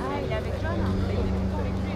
Ah, il est avec John, hein. Il est plutôt avec lui.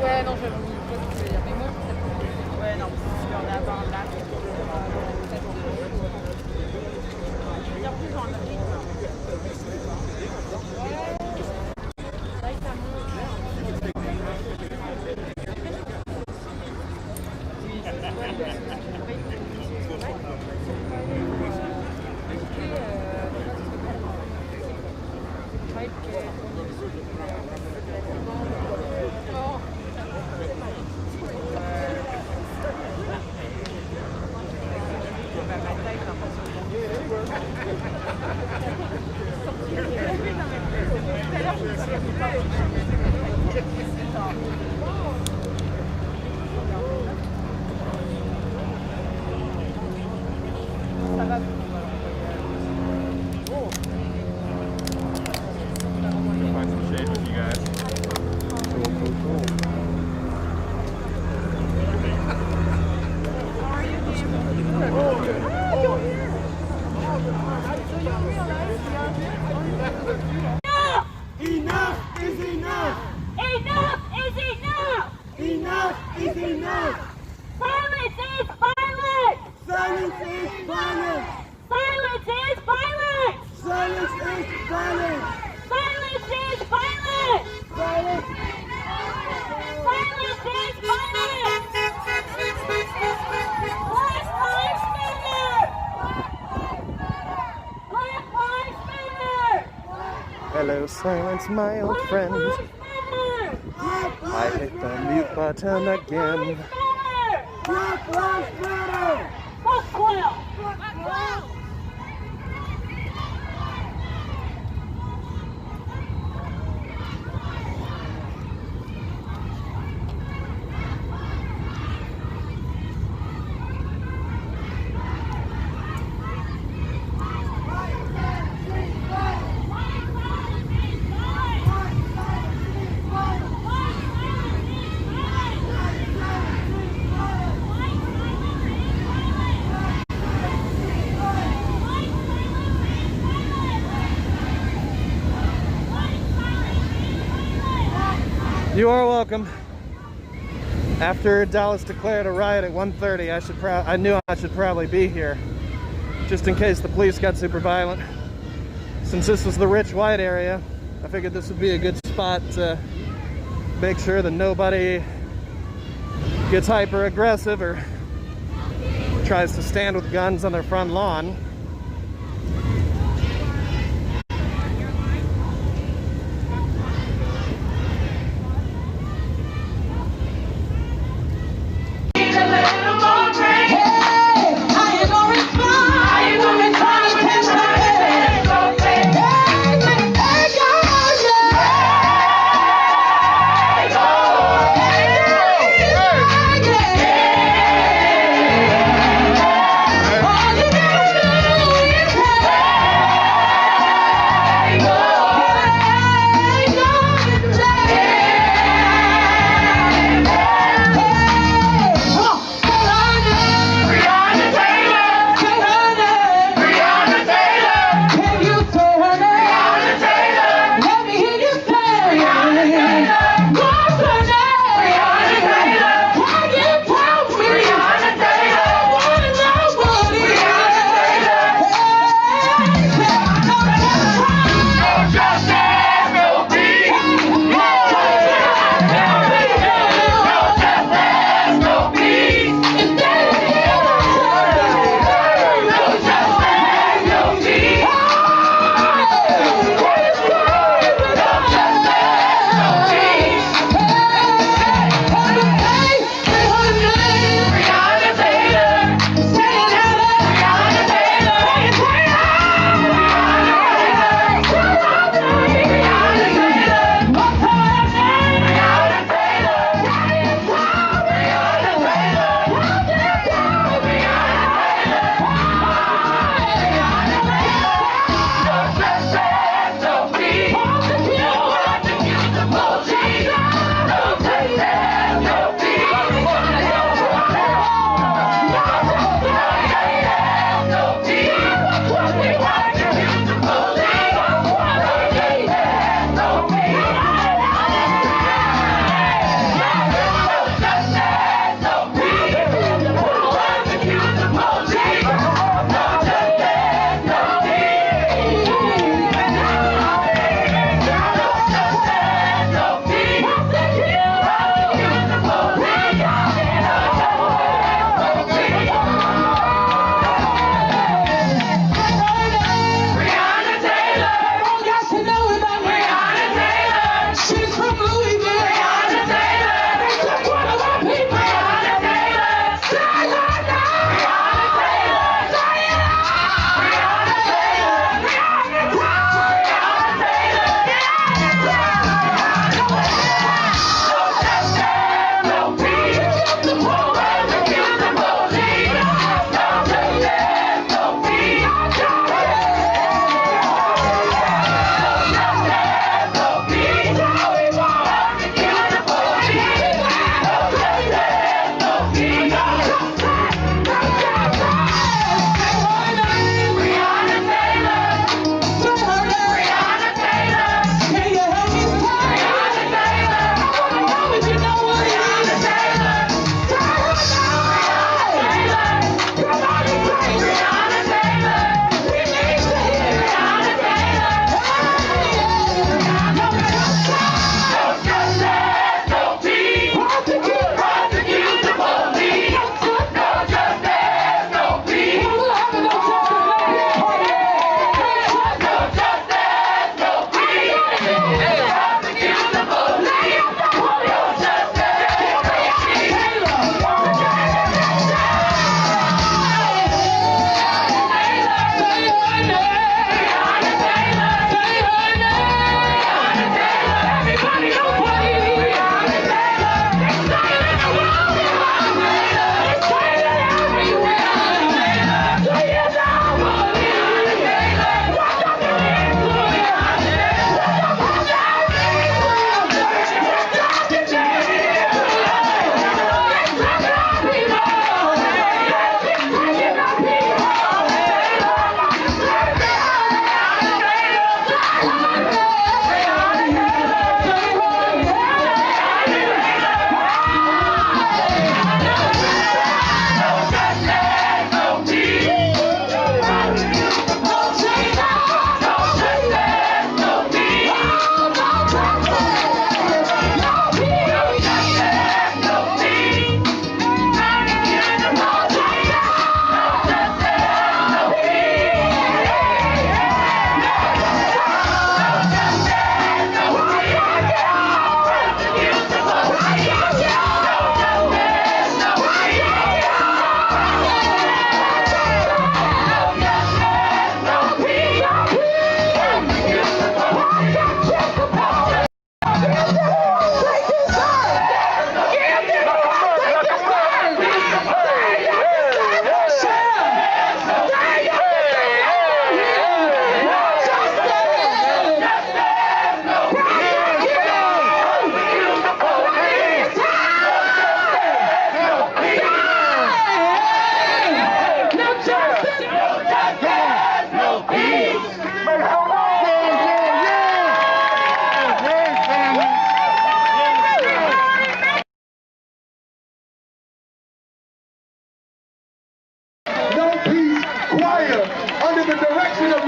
Ouais, non, je vois ce que tu veux dire. Mais moi, je sais pas. Ouais, non, si on a avoir un lac, je veux dire plus dans le rythme. Là, ça monte. Find some shade with you guys. Cool. Enough is enough! Enough is enough! Enough is enough! Silence is violence! Silence is violence! Silence is violence! Silence is violence! Silence is violence! Silence! Silence is violence! Black Lives Matter! Black Lives Matter! Hello, silence, my old friend. Black Lives Matter! I hit the mute button again. Black Lives Matter! Fuck Quill! You are welcome. After Dallas declared a riot at 1:30, I knew I should probably be here, just in case the police got super violent. Since this was the rich white area, I figured this would be a good spot to make sure that nobody gets hyper aggressive or tries to stand with guns on their front lawn.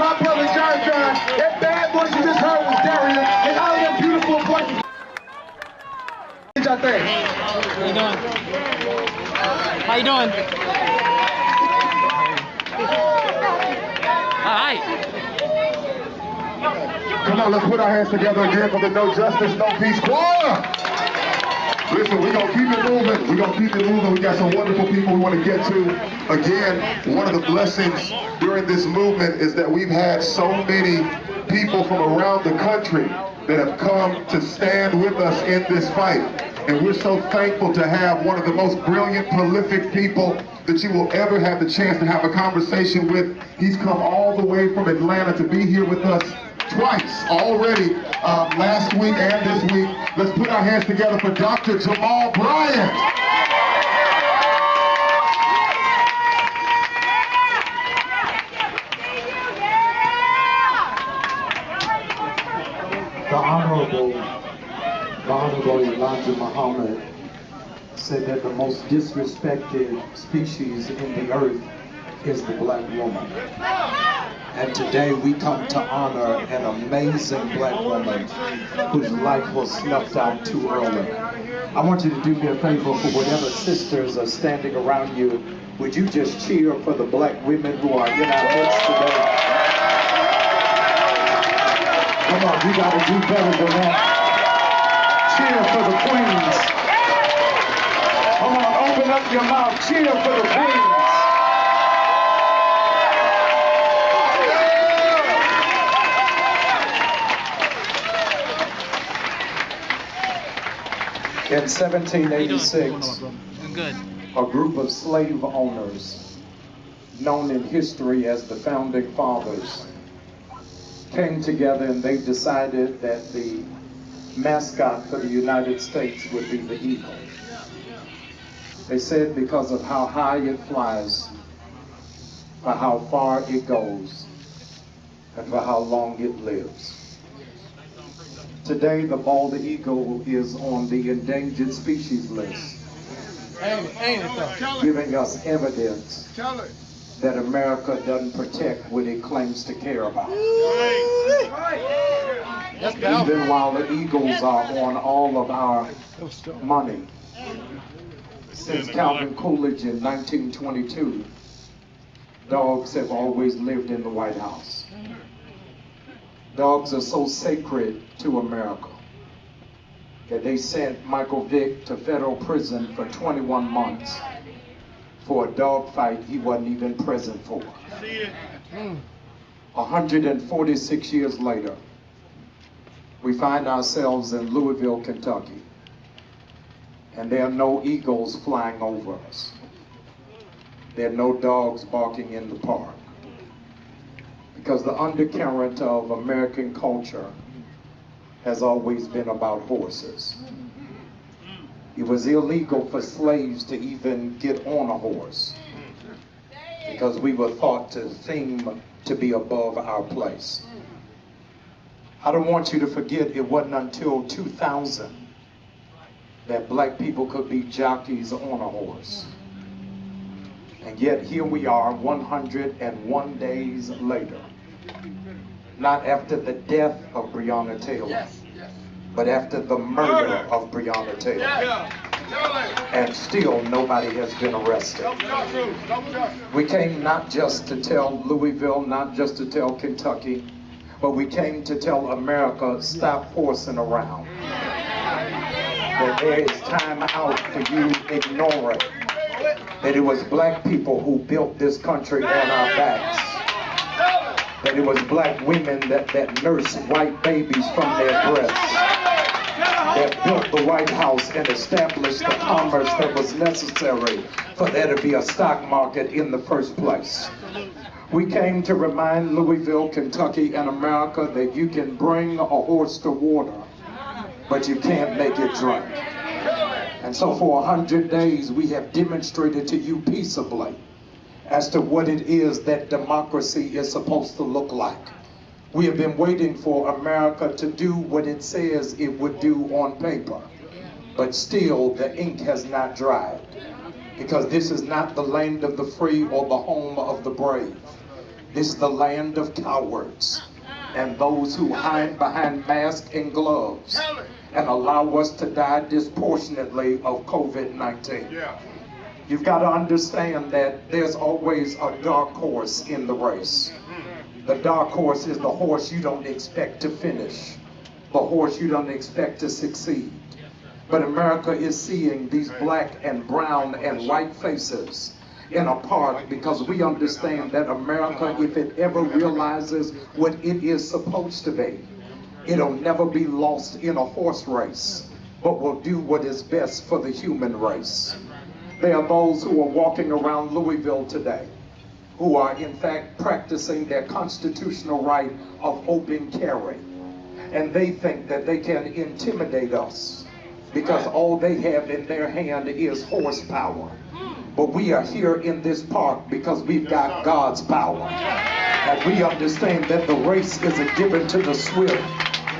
my brother John John. That bad voice you just heard was Darian, and all of them beautiful voices. What y'all think? How you doing? How you doing? All right. Come on, let's put our hands together again for the No Justice, No Peace Choir. Listen, we're going to keep it moving. We're going to keep it moving. We got some wonderful people we want to get to. Again, one of the blessings during this movement is that we've had so many people from around the country that have come to stand with us in this fight. And we're so thankful to have one of the most brilliant, prolific people that you will ever have the chance to have a conversation with. He's come all the way from Atlanta to be here with us twice already, last week and this week. Let's put our hands together for Dr. Jamal Bryant. The Honorable Elijah Muhammad said that the most disrespected species in the earth is the black woman. And today we come to honor an amazing black woman whose life was snuffed out too early. I want you to do me a favor, for whatever sisters are standing around you, would you just cheer for the black women who are in our midst today? Come on, you gotta do better than that. Cheer for the queens. Come on, open up your mouth, cheer for the queens. In 1786, a group of slave owners, known in history as the Founding Fathers, came together and they decided that the mascot for the United States would be the eagle. They said because of how high it flies, for how far it goes, and for how long it lives. Today, the bald eagle is on the endangered species list, giving us evidence that America doesn't protect what it claims to care about. Even while the eagles are on all of our money. Since Calvin Coolidge in 1922, dogs have always lived in the White House. Dogs are so sacred to America that they sent Michael Vick to federal prison for 21 months for a dog fight he wasn't even present for. 146 years later, we find ourselves in Louisville, Kentucky, and there are no eagles flying over us. There are no dogs barking in the park. Because the undercurrent of American culture has always been about horses. It was illegal for slaves to even get on a horse because we were thought to seem to be above our place. I don't want you to forget it wasn't until 2000 that black people could be jockeys on a horse. And yet here we are 101 days later. Not after the death of Breonna Taylor, but after the murder of Breonna Taylor. And still nobody has been arrested. We came not just to tell Louisville, not just to tell Kentucky, but we came to tell America, stop horsing around. That there is time out for you ignoring that it was black people who built this country on our backs. That it was black women that nursed white babies from their breasts, that built the White House and established the commerce that was necessary for there to be a stock market in the first place. We came to remind Louisville, Kentucky, and America that you can bring a horse to water, but you can't make it drink. And so for 100 days, we have demonstrated to you peaceably as to what it is that democracy is supposed to look like. We have been waiting for America to do what it says it would do on paper, but still the ink has not dried, because this is not the land of the free or the home of the brave. This is the land of cowards and those who hide behind masks and gloves and allow us to die disproportionately of COVID-19. You've got to understand that there's always a dark horse in the race. The dark horse is the horse you don't expect to finish, the horse you don't expect to succeed. But America is seeing these black and brown and white faces in a park because we understand that America, if it ever realizes what it is supposed to be, it'll never be lost in a horse race, but will do what is best for the human race. There are those who are walking around Louisville today who are in fact practicing their constitutional right of open carry. And they think that they can intimidate us because all they have in their hand is horsepower. But we are here in this park because we've got God's power. And we understand that the race isn't given to the swift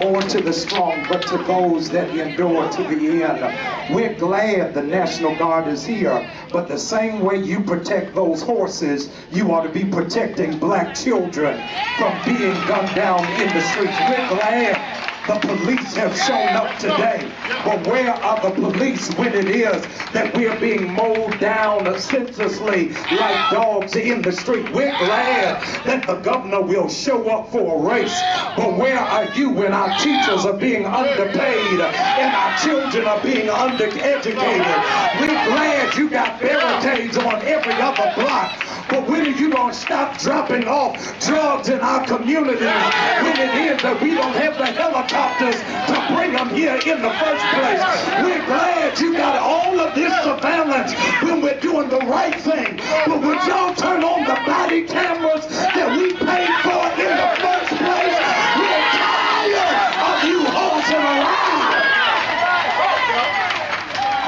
or to the strong, but to those that endure to the end. We're glad the National Guard is here, but the same way you protect those horses, you ought to be protecting black children from being gunned down in the streets. We're glad the police have shown up today, but where are the police when it is that we're being mowed down senselessly like dogs in the street? We're glad that the governor will show up for a race, but where are you when our teachers are being underpaid and our children are being undereducated? We're glad you got barricades on every other block, but when are you going to stop dropping off drugs in our communities when it is that we don't have the helicopters to bring them here in the first place? We're glad you got all of this surveillance when we're doing the right thing, but would y'all turn on the body cameras that we paid for in the first place? We're tired of you horsing around.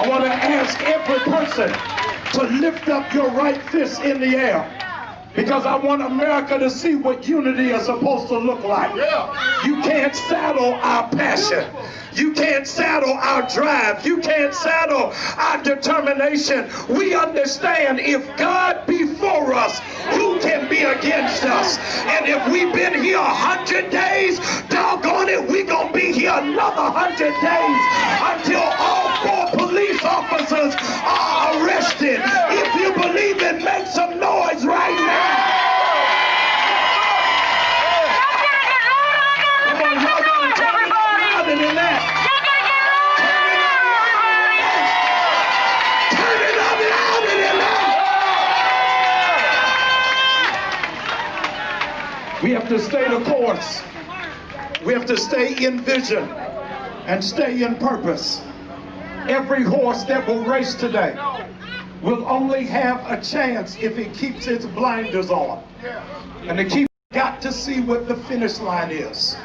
I want to ask every person to lift up your right fist in the air, because I want America to see what unity is supposed to look like. You can't saddle our passion. You can't saddle our drive. You can't saddle our determination. We understand if God be for us, who can be against us? And if we've been here 100 days, doggone it, we're going to be here another 100 days until all 4 police officers are arrested. If you believe it, make some noise right now. Come on, y'all gotta turn it up louder than that. Turn it up louder than that. We have to stay the course. We have to stay in vision and stay in purpose. Every horse that will race today will only have a chance if it keeps its blinders on. And the keeper got to see what the finish line is.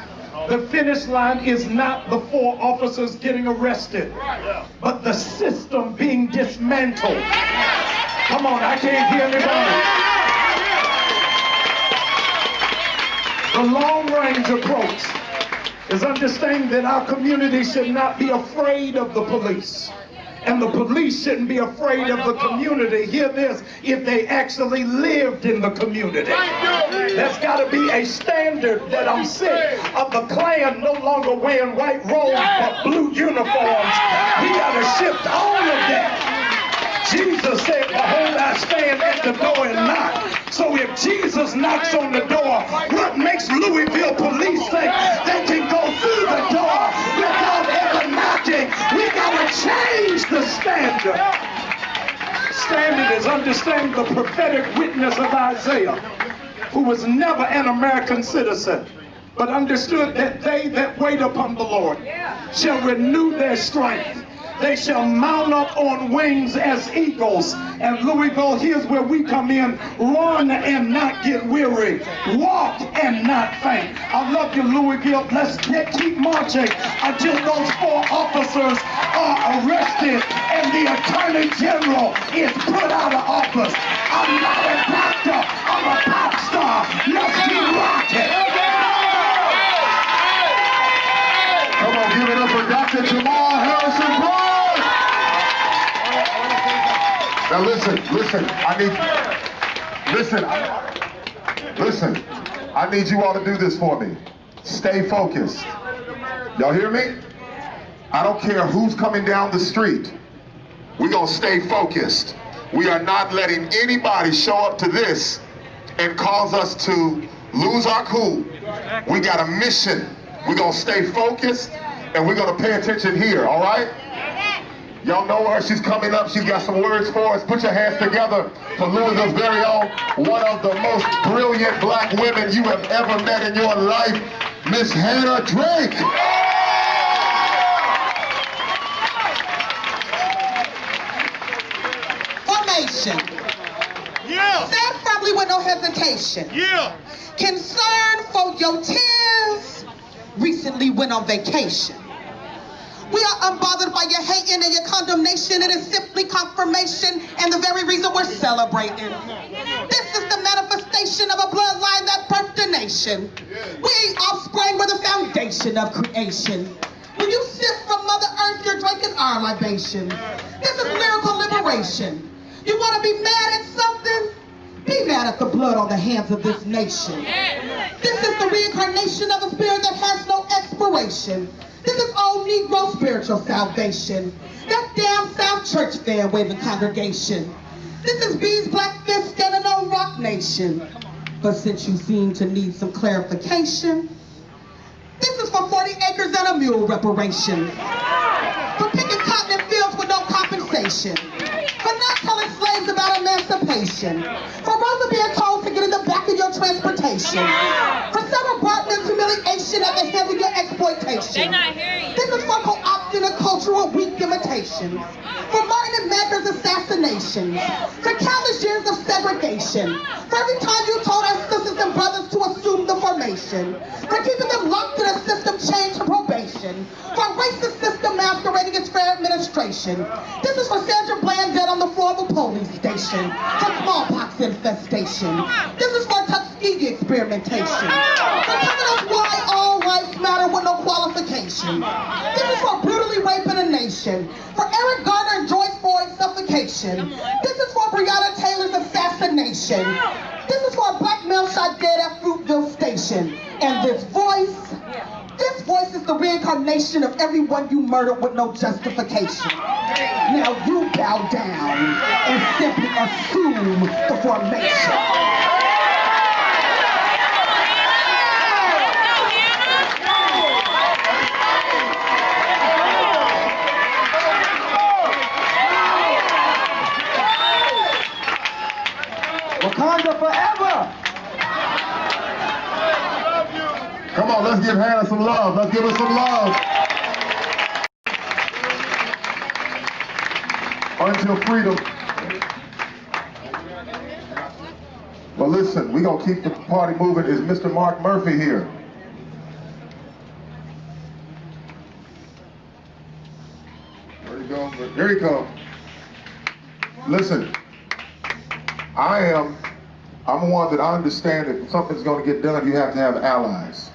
The finish line is not the 4 officers getting arrested, but the system being dismantled. Come on, I can't hear anybody. The long-range approach is understanding that our community should not be afraid of the police. And the police shouldn't be afraid of the community. Hear this, if they actually lived in the community. There's got to be a standard that I'm sick of the Klan no longer wearing white robes but blue uniforms. We got to shift all of that. Jesus said, behold, I stand at the door and knock. So if Jesus knocks on the door, what makes Louisville police think they can go through the door without ever knocking? We gotta change the standard. Standard is understanding the prophetic witness of Isaiah, who was never an American citizen, but understood that they that wait upon the Lord shall renew their strength. They shall mount up on wings as eagles. And Louisville, here's where we come in. Run and not get weary. Walk and not faint. I love you, Louisville. Let's keep marching until those 4 officers are arrested and the Attorney General is put out of office. I'm not a doctor. I'm a pop star. Let's keep rocking. Come on, give it up for Dr. Jamal Harrison Brown. Now listen, Listen, I need you all to do this for me. Stay focused. Y'all hear me? I don't care who's coming down the street. We're gonna stay focused. We are not letting anybody show up to this and cause us to lose our cool. We got a mission. We're gonna stay focused and we're gonna pay attention here, all right? Y'all know her, she's coming up, she's got some words for us. Put your hands together for Louisville's very own, one of the most brilliant black women you have ever met in your life, Miss Hannah Drake. Formation. Yeah. Stand firmly with no hesitation. Yeah. Concern for your tears. Recently went on vacation. We are unbothered by your hating and your condemnation. It is simply confirmation and the very reason we're celebrating. This is the manifestation of a bloodline that birthed a nation. We ain't offspring, we're the foundation of creation. When you sip from Mother Earth, you're drinking our libation. This is lyrical liberation. You want to be mad at something? Be mad at the blood on the hands of this nation. This is the reincarnation of a spirit that has no expiration. This is old Negro spiritual salvation. That damn South Church fan waving congregation. This is B's Black Fist standing on Rock Nation. But since you seem to need some clarification, this is for 40 acres and a mule reparation. For picking cotton in fields with no compensation. For not telling slaves about emancipation. For Rosa being told to get in the back of your transportation. For Sarah Bartman's humiliation at the hands of your exploitation. This is for co-opting and cultural weak imitations. For Martin and Medgar's assassinations. For countless years of segregation. For every time you told our sisters and brothers to assume the formation. For keeping them locked in a system change to probation. For a racist system masquerading as fair administration. This is for Sandra Bland dead on the floor of a police station. For smallpox infestation. This is for Tuskegee experimentation. For telling us why all lives matter with no qualification. This is for brutally raping a nation. For Eric Garner and Joyce Boyd's suffocation. This is for Breonna Taylor's assassination. This is for a black male shot dead at Fruitville Station. And this voice is the reincarnation of everyone you murdered with no justification. Now you bow down and simply assume the formation. Wakanda forever! Come on, let's give Hannah some love. Let's give her some love. Until freedom. Well, listen, we're going to keep the party moving. Is Mr. Mark Murphy here? Where'd he go? Here he comes. Listen, I'm one that I understand that if something's going to get done, you have to have allies.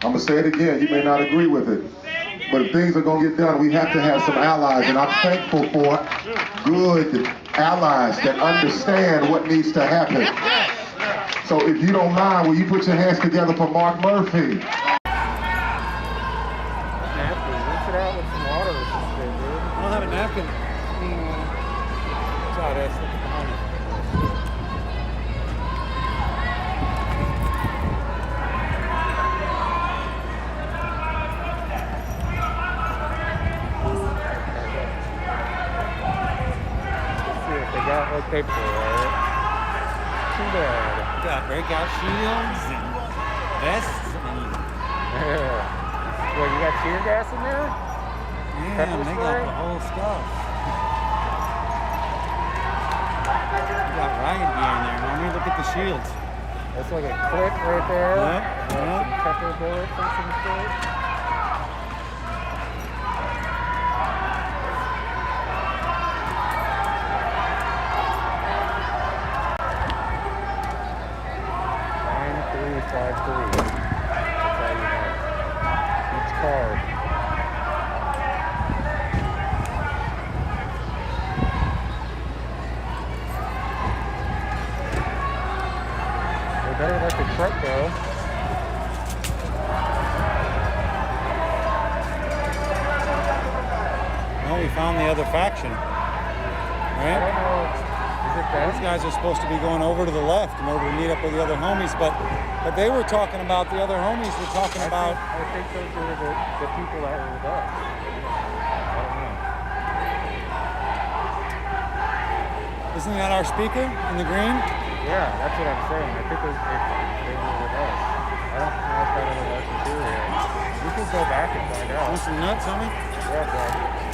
I'm going to say it again. You may not agree with it. But if things are going to get done, we have to have some allies. And I'm thankful for good allies that understand what needs to happen. So if you don't mind, will you put your hands together for Mark Murphy? Rinse it out with some water or something, dude. I don't have a napkin. Sorry, that's behind me. Got what paper, right? Too bad. We got breakout shields and vests and Well, you got tear gas in there? yeah, Pepper they spray? got the whole stuff. We got riot gear in there. Let me look at the shields. That's like a clip right there. Yep, yep. Some pepper bullets and some shit. That's how you know. Each card. better let the truck go. Well, we found the other faction, I don't right? know. Is it them? These guys are supposed to be going over to the left in order to meet up with the other homies, but they were talking about, the other homies were talking about. I think those are the people that were with us. I don't know. Isn't that our speaker in the green? Yeah, that's what I'm saying. I think they were with us. I don't know if that other person's here yet. We can go back and find out. Want some nuts, homie? Yeah, bro.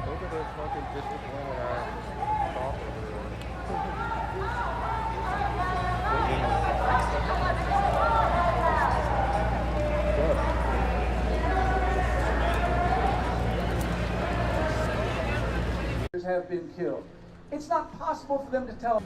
Look at this fucking disappointed ass talk have been killed. It's not possible for them to tell.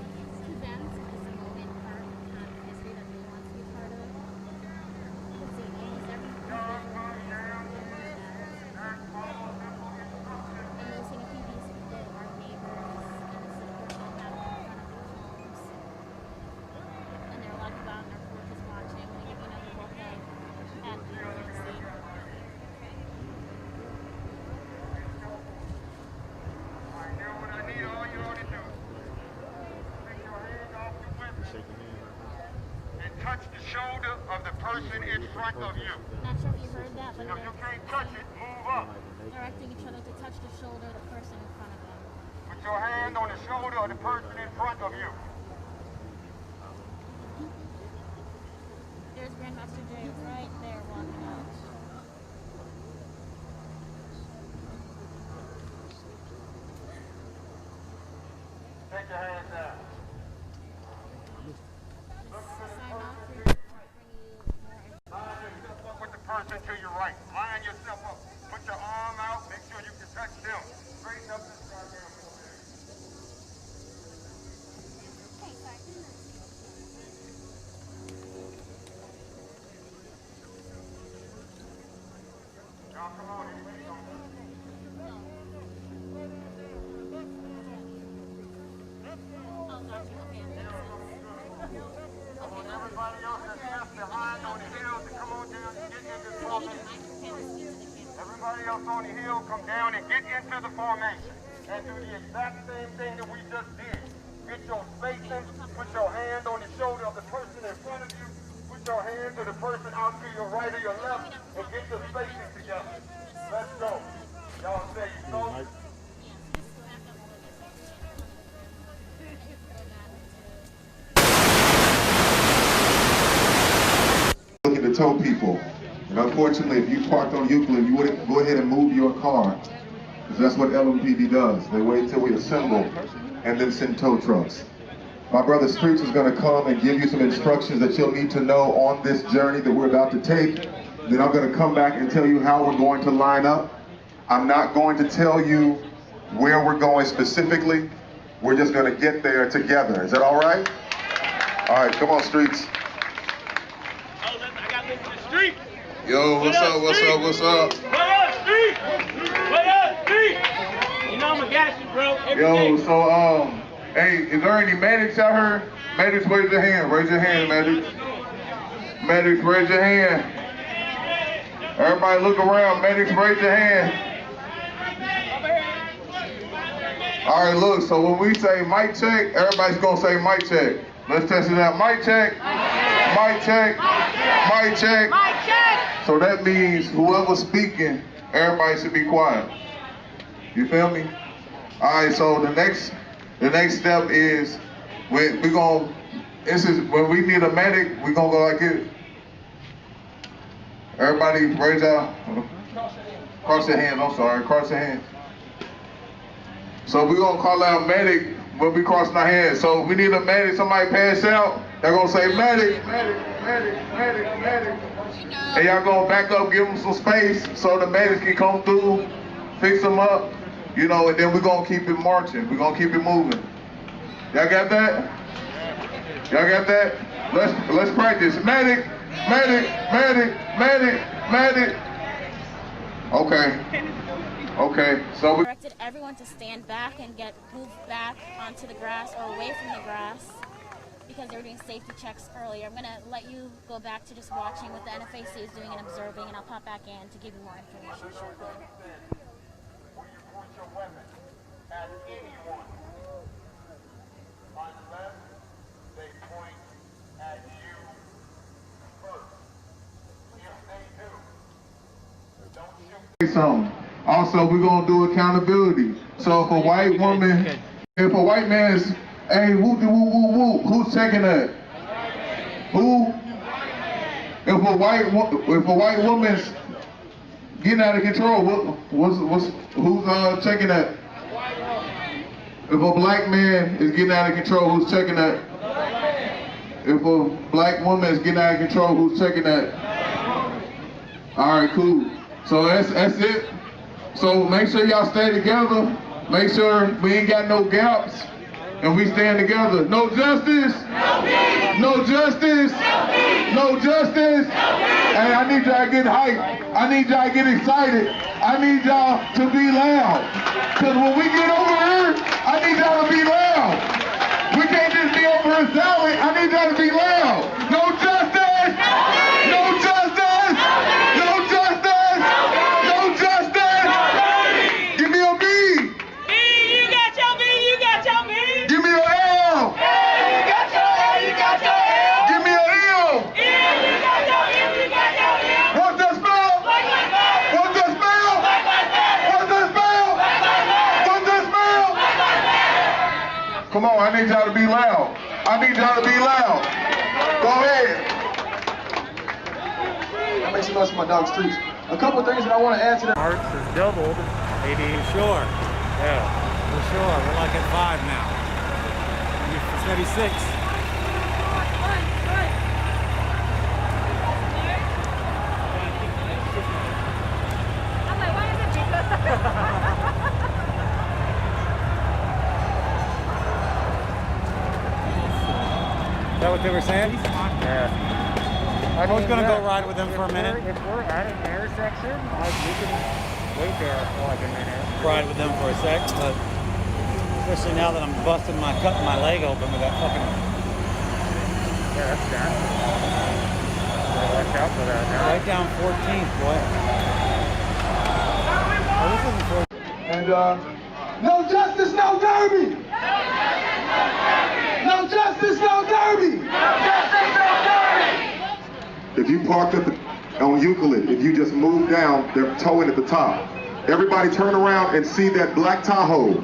And touch the shoulder of the person in front of you. Not sure if you heard that, but If you can't touch it, move up. directing each other to touch the shoulder of the person in front of them. Put your hand on the shoulder of the person in front of you. There's Grandmaster Jay right there walking out. Take your hands down. Sign off for bring you more. Line yourself up with the person to your right. Line yourself up. Put your arm out. Make sure you can touch them. Straighten up this goddamn middle there. Y'all come on. Everybody go. Everybody else that's left behind on the hill to come on down and get into the formation. Everybody else on the hill, come down and get into the formation. And do the exact same thing that we just did. Get your spacing, put your hand on the shoulder of the person in front of you, put your hand to the person out to your right or your left, and get the spacing together. Let's go. Y'all say you so? Looking to tow people. And unfortunately, if you parked on Euclid, you wouldn't go ahead and move your car. Because that's what LMPD does. They wait till we assemble and then send tow trucks. My brother Streets is going to come and give you some instructions that you'll need to know on this journey that we're about to take. Then I'm going to come back and tell you how we're going to line up. I'm not going to tell you where we're going specifically. We're just going to get there together. Is that all right? All right, come on, Streets. Yo, what's up, what's up, what's up? What up, Street? What up, Street? You know I'm a gas you, bro. Yo, so, hey, is there any medics out here? Medics, raise your hand. Raise your hand, medics. Medics, raise your hand. Everybody look around. Medics, raise your hand. All right, look, so when we say mic check, everybody's gonna say mic check. Let's test it out. Mic check. Mic check. Mic check. Mic check. So that means whoever's speaking, everybody should be quiet. You feel me? All right, so the next step is when when we need a medic, we're gonna go like it. Everybody raise out, cross your hands, I'm sorry, cross your hands. So we're gonna call out medic when we crossing our hands. So if we need a medic, somebody pass out, they're gonna say medic, medic, medic, medic, medic. And y'all gonna back up, give them some space so the medics can come through, fix them up, you know, and then we're gonna keep it marching. We're gonna keep it moving. Y'all got that? Y'all got that? Let's practice. Medic, medic, medic, medic, medic. Okay. Okay. So we Directed everyone to stand back and moved back onto the grass or away from the grass because they were doing safety checks earlier. I'm gonna let you go back to just watching what the NFAC is doing and observing, and I'll pop back in to give you more information shortly. something. Also, we're gonna do accountability. So if a white woman, if a white man's, hey, whoop de whoop whoop whoop, who's checking that? Who? If a white woman's getting out of control, who's checking that? If a black man is getting out of control, who's checking that? If a black woman is getting out of control, who's checking that? All right, cool. So that's it. So make sure y'all stay together. Make sure we ain't got no gaps, and we stand together. No justice. No peace. No justice. No peace. No justice. No peace. Hey, I need y'all to get hyped. I need y'all to get excited. I need y'all to be loud. Cause when we get over here, I need y'all to be loud. We can't just be over here silent. I need y'all to be loud. No justice. No justice. No justice. No justice. Give me a B. B, you got your B, you got your B. Give me an L. You got your L, you got your L. Give me an L. You got your M, you got your M. What's the spell? Black like that. What's the spell? Black like that. What's the spell? Black like that. What's the spell? Black like that. Come on, I need y'all to be loud. I need y'all to be loud. Go ahead. That makes some noise for my dog Streets. A couple of things that I want to add to that. Hearts has doubled. Maybe Sure. yeah. For sure. We're like at 5 now. It's maybe 6. I'm like, why is it Jesus? Is that what they were saying? Yeah. I was going to go ride with them for a minute. If we're at an intersection, like we can wait there for like a minute. Ride with them for a sec, but especially now that I'm cutting my leg open with that fucking. Yeah, that's done. Gotta watch out for that now. Right down 14th, boy. Oh, this isn't 14th. And no justice, no derby. No justice, no derby. If you parked on Euclid, if you just move down, they're towing at the top. Everybody turn around and see that black Tahoe.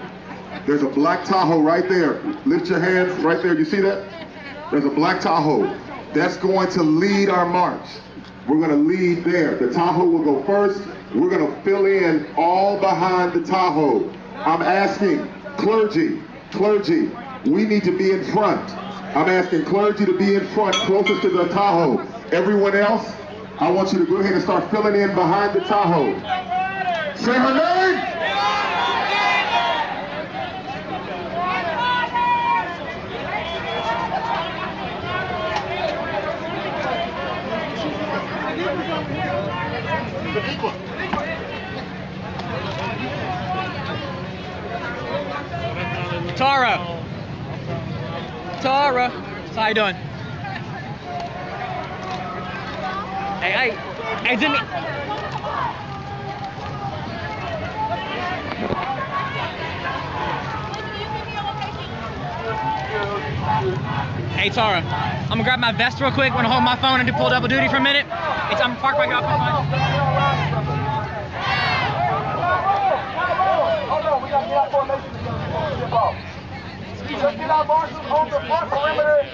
There's a black Tahoe right there. Lift your hands right there. You see that? There's a black Tahoe. That's going to lead our march. We're going to lead there. The Tahoe will go first. We're going to fill in all behind the Tahoe. I'm asking clergy, we need to be in front. I'm asking clergy to be in front, closest to the Tahoe. Everyone else, I want you to go ahead and start filling in behind the Tahoe. Say her name. Tara, how you doing? Hey, Jimmy. Hey Tara, I'm gonna grab my vest real quick. Wanna hold my phone and do pull double duty for a minute? I'm parked right here. Hold on, we gotta get out formation to get off. Let's get our marshals on the front perimeter.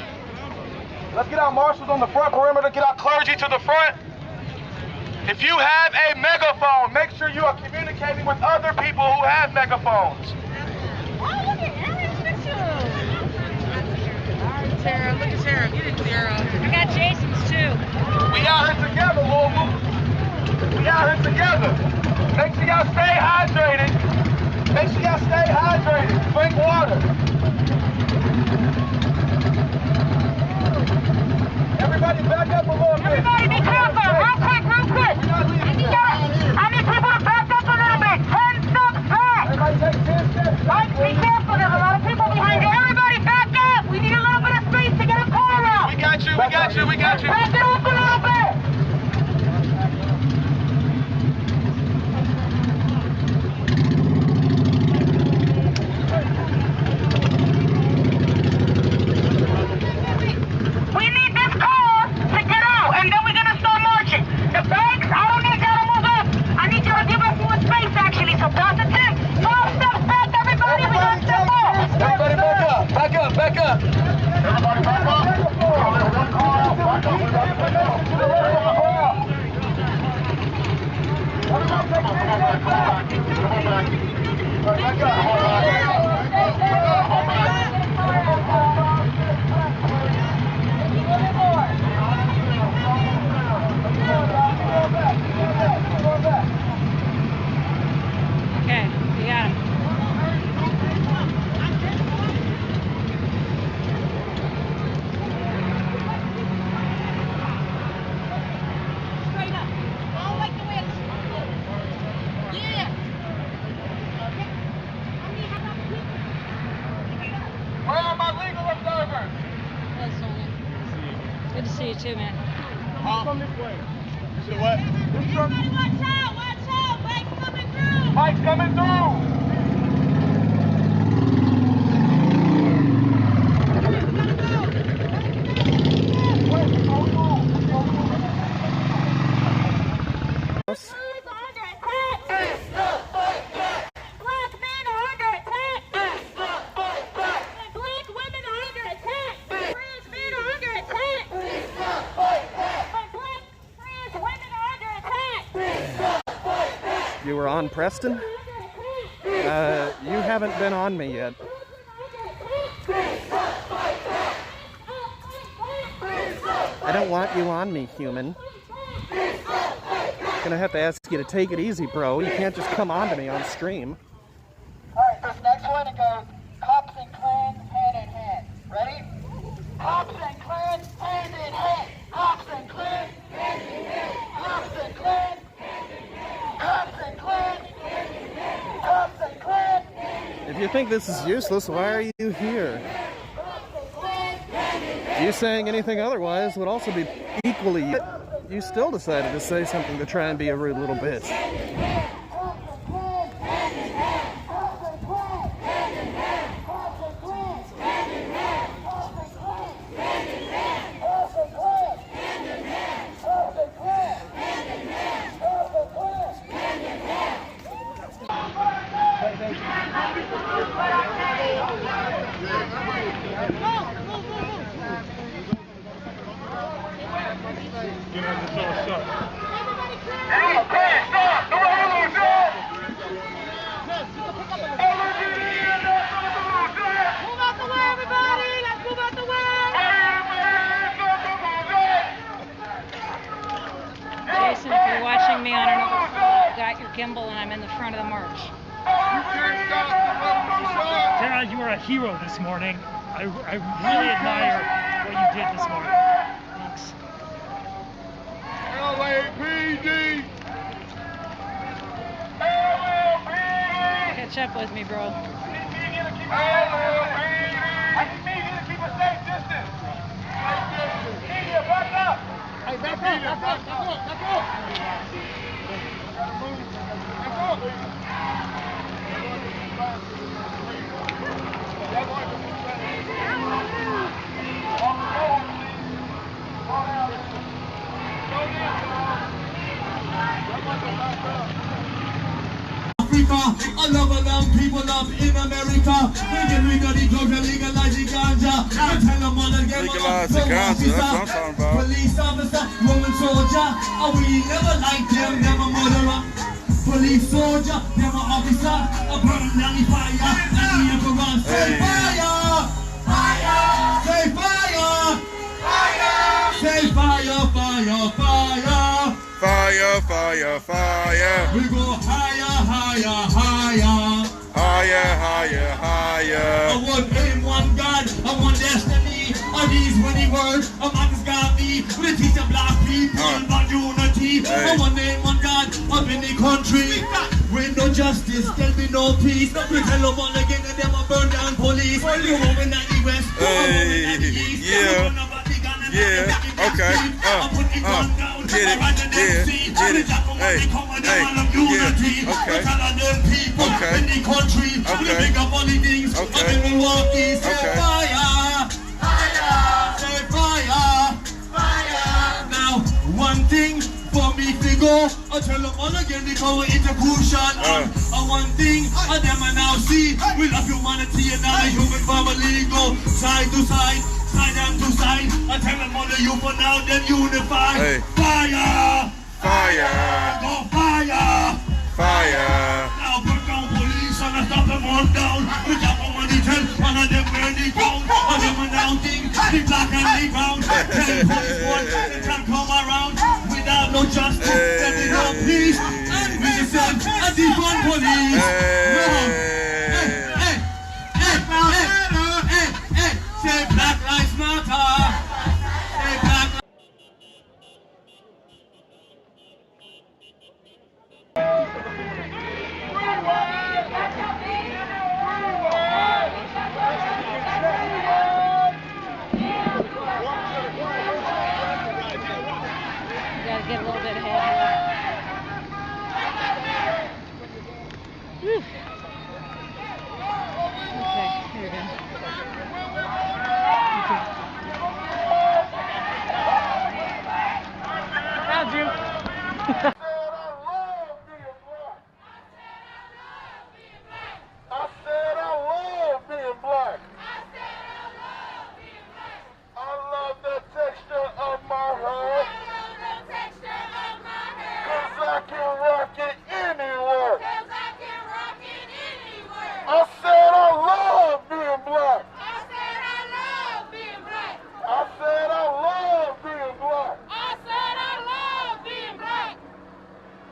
Let's get our marshals on the front perimeter, get our clergy to the front. If you have a megaphone, make sure you are communicating with other people who have megaphones. Oh, look at Aaron's picture. All right, Tara, look at Tara. Get it, Tara. I got Jason's too. We out here together, Louisville. We out here together. Make sure y'all stay hydrated. Make sure y'all stay hydrated. Drink water. Everybody back up a little bit. Everybody be careful. Real quick, real quick. I need people to back up a little bit. 10 steps back. Everybody take 10 steps back. Be careful. There's a lot of people behind you. Everybody back up. We need a little bit of space to get a car out. We got you, we got you, we got you. Back it up a little bit. We need this car to get out, and then we're gonna start marching. The bags, I don't need y'all to move up. I need y'all to give us more space, actually. So pass the 10. 12 steps back, everybody. We got step off. Everybody back up, back up, back up. Everybody back up. One car out, back up. We got to put that to the rest of the crowd. Everybody take 10 steps back. Back Okay, we got him. Straight up. All like the way it's yeah. Where are my legal observers? Good to see you too, man. Come this way. You said what? Everybody watch out, watch out. Mike's coming through. Mike's coming through. You were on Preston? You haven't been on me yet. I don't want you on me, human. Gonna have to ask you to take it easy, bro. You can't just come on to me on stream. Alright, this next one, it goes cops and Klan hand in hand. Ready? Cops and Klan hand in hand. Cops and Klan hand in hand. Cops and Klan hand in hand. Cops and Klan hand in hand. Cops and Klan. If you think this is useless, why are you here? You saying anything otherwise would also be equally. You still decided to say something to try and be a rude little bitch. Jason, if you're watching me on another phone, I've got your gimbal and I'm in the front of the march. Sarah, you are a hero this morning. I really admire what you did this morning. Thanks. LAPD! Catch up with me, bro. I need media to keep a safe distance. Media, back up. Hey, back up, back up, back up, back up. Back up. Africa. I love a lot of people up in America. They get rid of the drugs and legalize the ganja. I tell them all again, Legalize the ganja, that's what I'm talking about. Police officer, Roman soldier. Oh, we never like them, never murderer. Police soldier, never officer. I burn down the fire, and the emperor say fire, fire, say fire, fire, say fire, fire, fire. Fire, fire, fire. We go higher, higher, higher. Higher, higher, higher. I want aim, one God, I want destiny. Are these many words? Among got me. We teach the black people about unity. I want name, one God, up in the country. With no justice, there'll be no peace. We tell them all again and them a burn down police. You woman at the west, woman at the east. Yeah, okay, get it, get it, hey, yeah, okay, okay, in the country, okay, big up all the things, okay, in Milwaukee, say okay, fire, fire, say fire, fire. Now, one thing for me to go, I tell them all again, they call it a crucial, one thing, and them I now see, we love humanity and now the human family go side to side. Side and to side, I tell them all the you for now, then unify. Hey. Fire! Fire! Go fire! Fire! Now put down police and I stop them all down. We drop them on the tent, one of them burn the ground. One of them announcing the black and the brown. Tell police one, they can come around. Without no justice, there be no peace. And we just said, a defund police. Say Black Lives Matter. Say Black Lives Gotta get a little bit ahead here. Okay, here we go. Found you. I said I love being black. I love the texture of my hair. Cause I can rock it anywhere. I said I love being black. I said I love being black.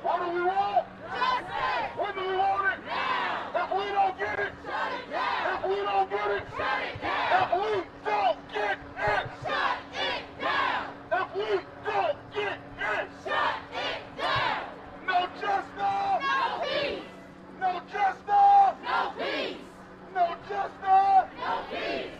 What do we want? Justice. When do we want it? Now. If we don't get it, shut it down. If we don't get it, shut it down. If we don't get it, shut it down. If we don't get it, shut it down. No justice. No peace. No justice. No peace. No justice. No peace.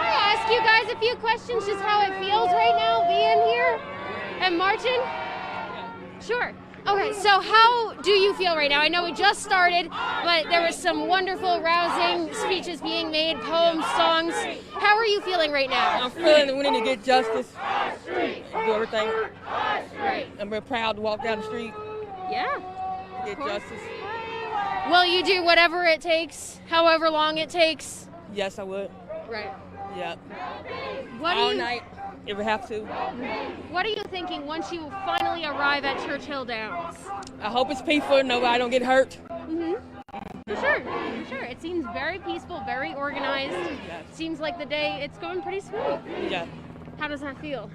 Ask you guys a few questions, just how it feels right now being here and marching? Sure. Okay, so how do you feel right now? I know we just started, but there was some wonderful, rousing speeches being made, poems, songs. How are you feeling right now? I'm feeling that we need to get justice, do everything. Right. And we're proud to walk down the street. Yeah. Get justice. Will you do whatever it takes, however long it takes? Yes, I would. Right. Yeah. What all do you, night, if we have to. What are you thinking once you finally arrive at Churchill Downs? I hope it's peaceful, nobody don't get hurt. For sure, for sure. It seems very peaceful, very organized. Seems like the day, it's going pretty smooth. Yeah. How does that feel?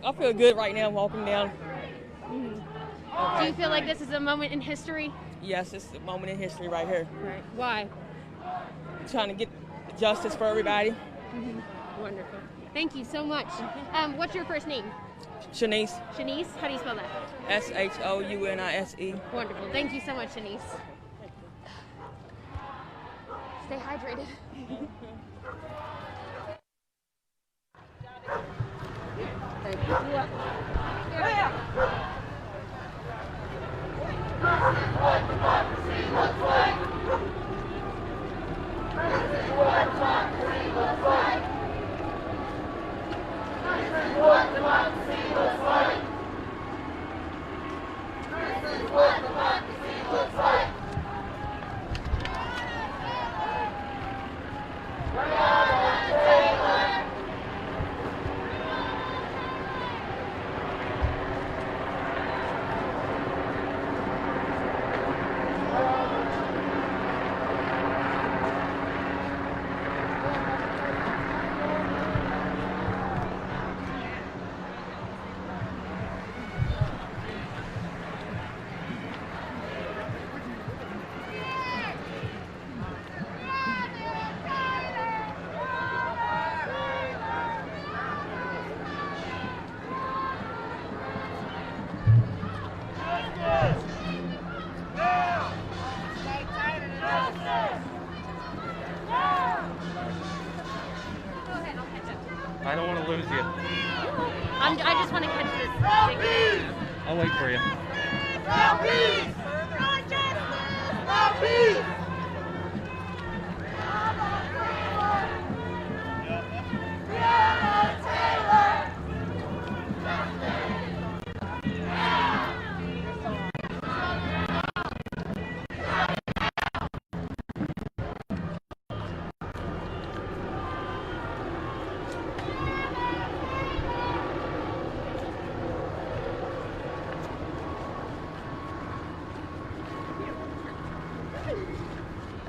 I feel good right now walking down. Do you feel like this is a moment in history? Yes, it's a moment in history right here. Right. Why? Trying to get justice for everybody. Wonderful. Thank you so much. What's your first name? Shanice. Shanice? How do you spell that? S-H-O-U-N-I-S-E. Wonderful. Thank you so much, Shanice. Stay hydrated. Thank you. I don't want to lose you. I just want to catch this thing. I'll wait for you.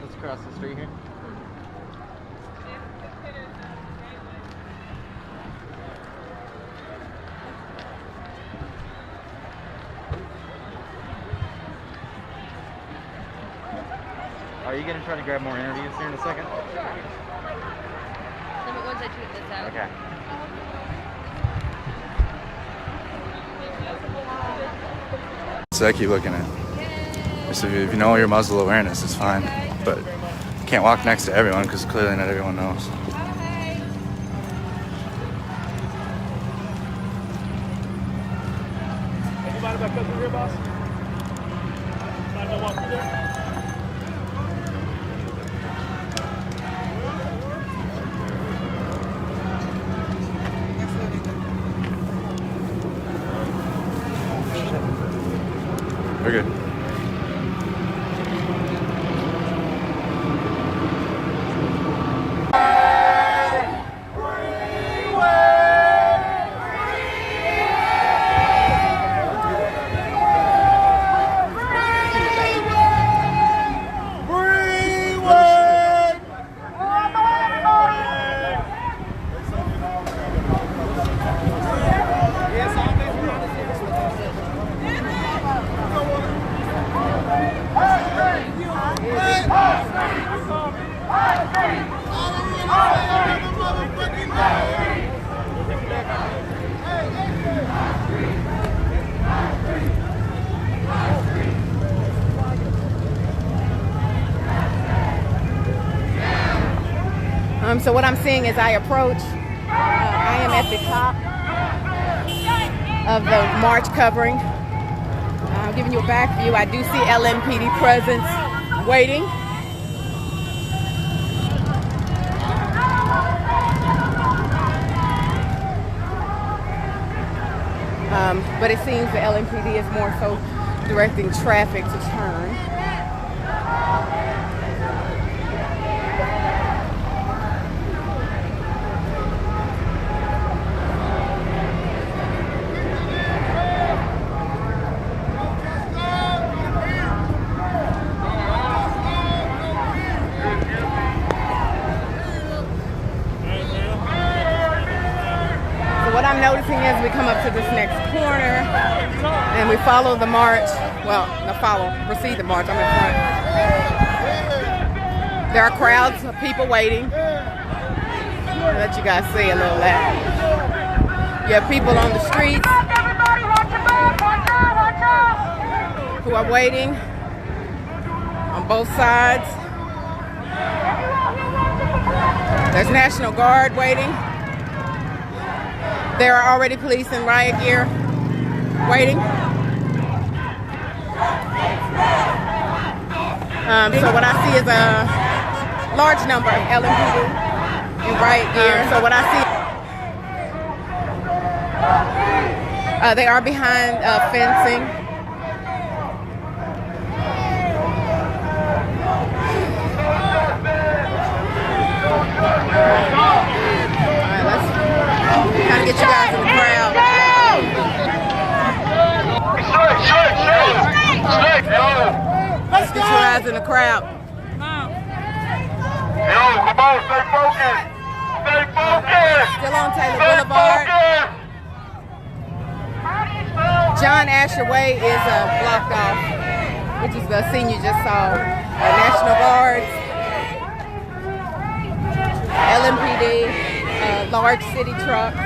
Let's cross the street here. Are you gonna try to grab more interviews here in a second? Sure. Let me once I tweet this out. Okay. So I keep looking at. So if you know your muzzle awareness, it's fine, but you can't walk next to everyone because clearly not everyone knows. Anybody back up here, boss? Anybody gonna walk through there? We're good. So what I'm seeing as I approach, I am at the top of the march covering. I'm giving you a back view. I do see LMPD presence waiting. But it seems the LMPD is more so directing traffic to turn. What I'm noticing as we come up to this next corner and we follow the march, proceed the march, I'm in front. There are crowds of people waiting. I'll let you guys see a little of that. You have people on the streets who are waiting on both sides. There's National Guard waiting. There are already police in riot gear waiting. So what I see is a large number of LMPD in riot gear. So what I see, they are behind fencing. Trying to get you guys in the crowd. Let's get you guys in the crowd. Yo, come on, stay focused. Stay focused. Still on Taylor Boulevard. John Asher Way is blocked off, which is the scene you just saw. National Guards, LMPD, large city trucks.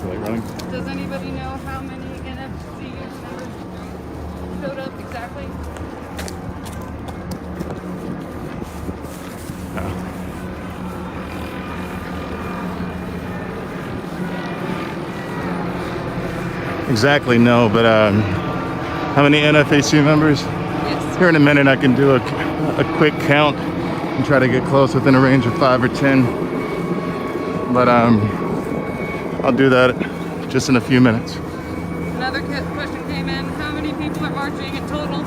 Like running. Does anybody know how many NFC members showed up exactly? Exactly, no, but how many NFAC members? Yes. Here in a minute I can do a quick count and try to get close within a range of 5 or 10. But I'll do that just in a few minutes. Another question came in. How many people are marching in total,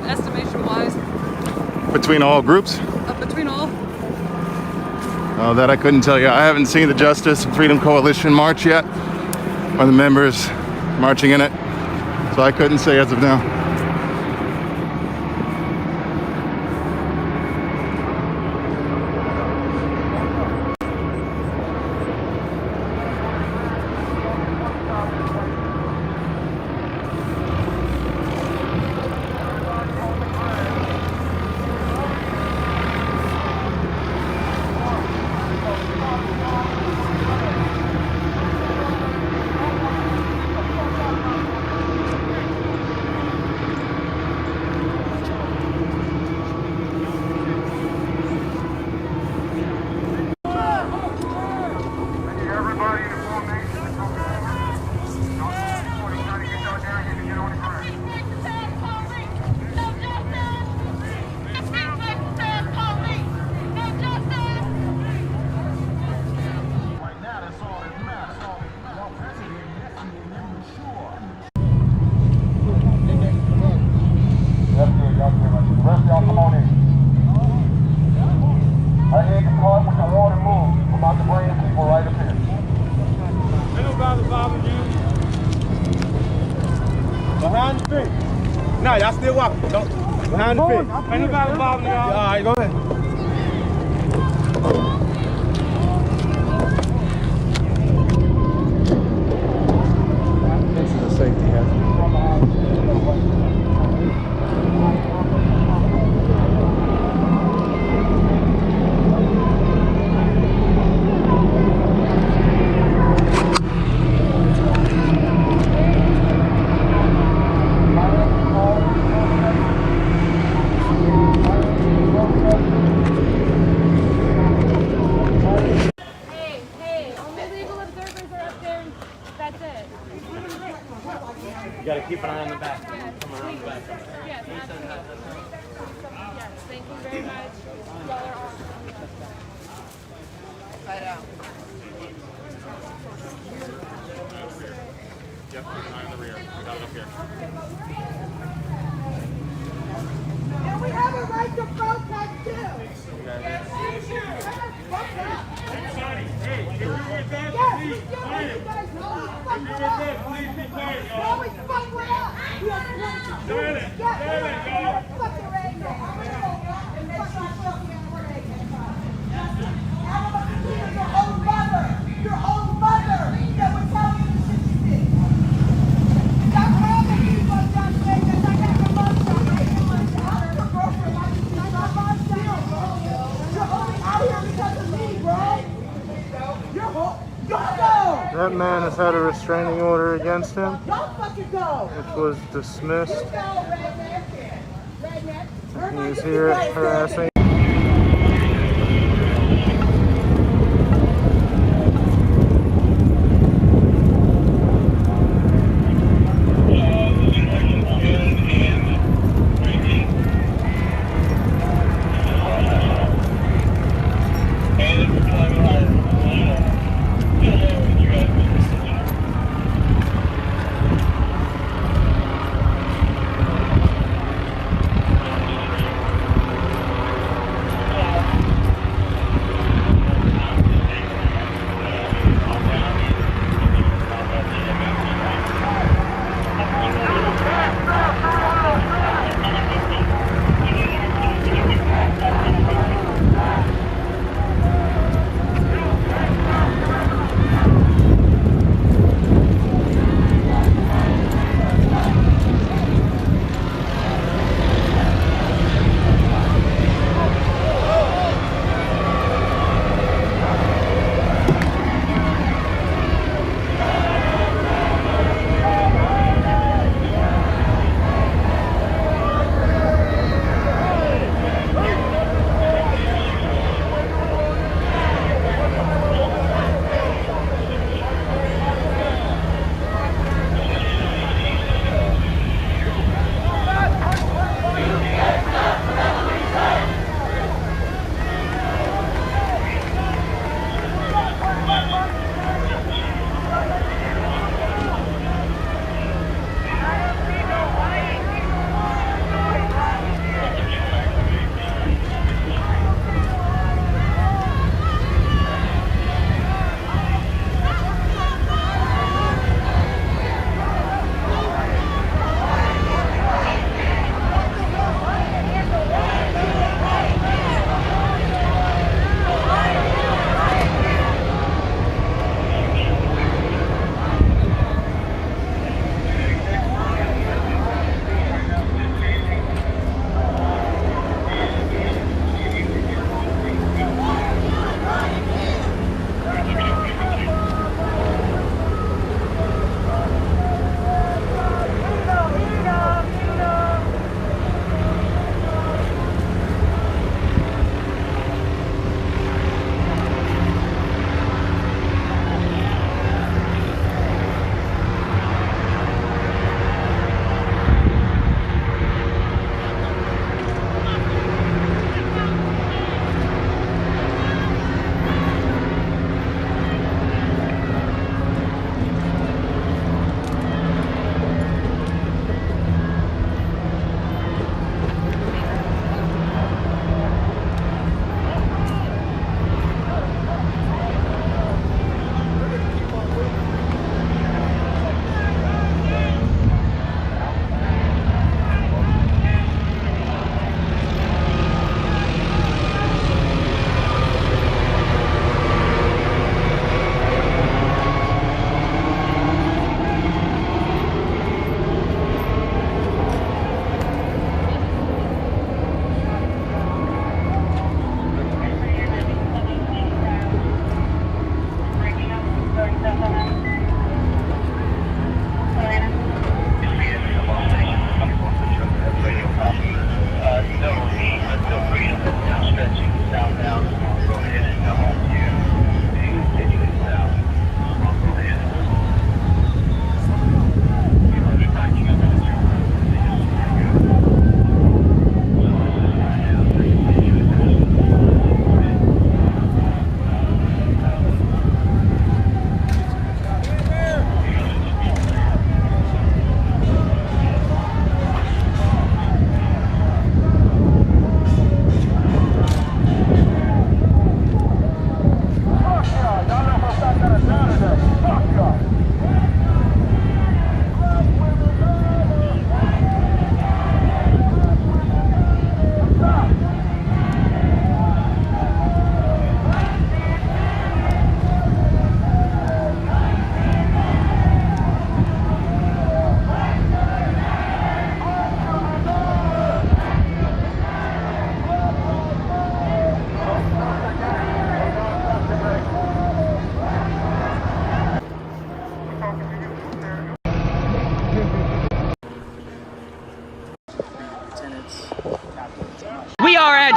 estimation-wise? Between all groups? Between all? That I couldn't tell you. I haven't seen the Justice and Freedom Coalition march yet, or the members marching in it, so I couldn't say as of now. Behind the fence. Nah, y'all still walking. Don't. Behind the fence. Ain't nobody bothering y'all. All right, go ahead. This is a safety hazard. You gotta keep an eye on the back. Come around the back. Yes, yes, thank you very much. Y'all are awesome. Side out. Yep, keep an eye on the rear. We got it up here. And we have a right to protest too. Your own mother that would tell you the shit you did. Stop having people just saying that I got your mother. Your girlfriend might be not my still, bro. You're only out here because of me, bro. You're go. That man has had a restraining order against him, Don't fucking go. which was dismissed. You go, redneck. Redneck. He is here harassing.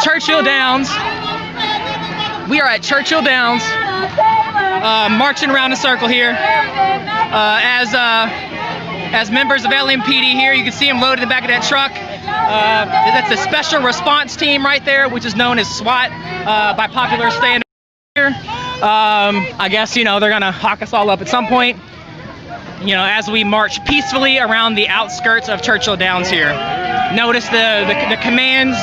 Churchill Downs. We are at Churchill Downs, marching around a circle here. As members of LMPD here, you can see them loaded in the back of that truck. That's a special response team right there, which is known as SWAT by popular standards here. I guess, you know, they're gonna hawk us all up at some point, you know, as we march peacefully around the outskirts of Churchill Downs here. Notice the commands,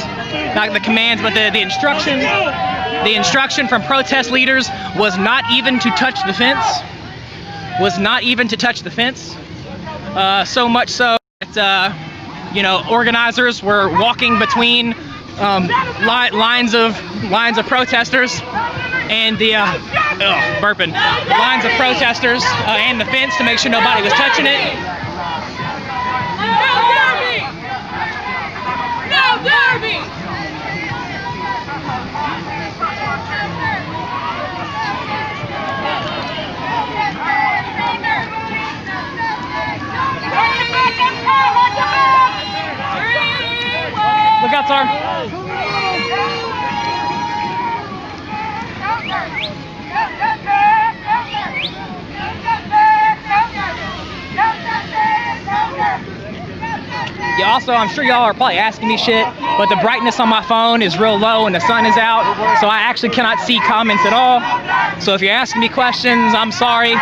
not the commands, but the instruction. The instruction from protest leaders was not even to touch the fence. Was not even to touch the fence. So much so that, you know, organizers were walking between lines of protesters and the lines of protesters and the fence to make sure nobody was touching it. No Derby! No Derby! Look out, sir. Yeah, also, I'm sure y'all are probably asking me shit, but the brightness on my phone is real low and the sun is out, so I actually cannot see comments at all. So if you're asking me questions, I'm sorry.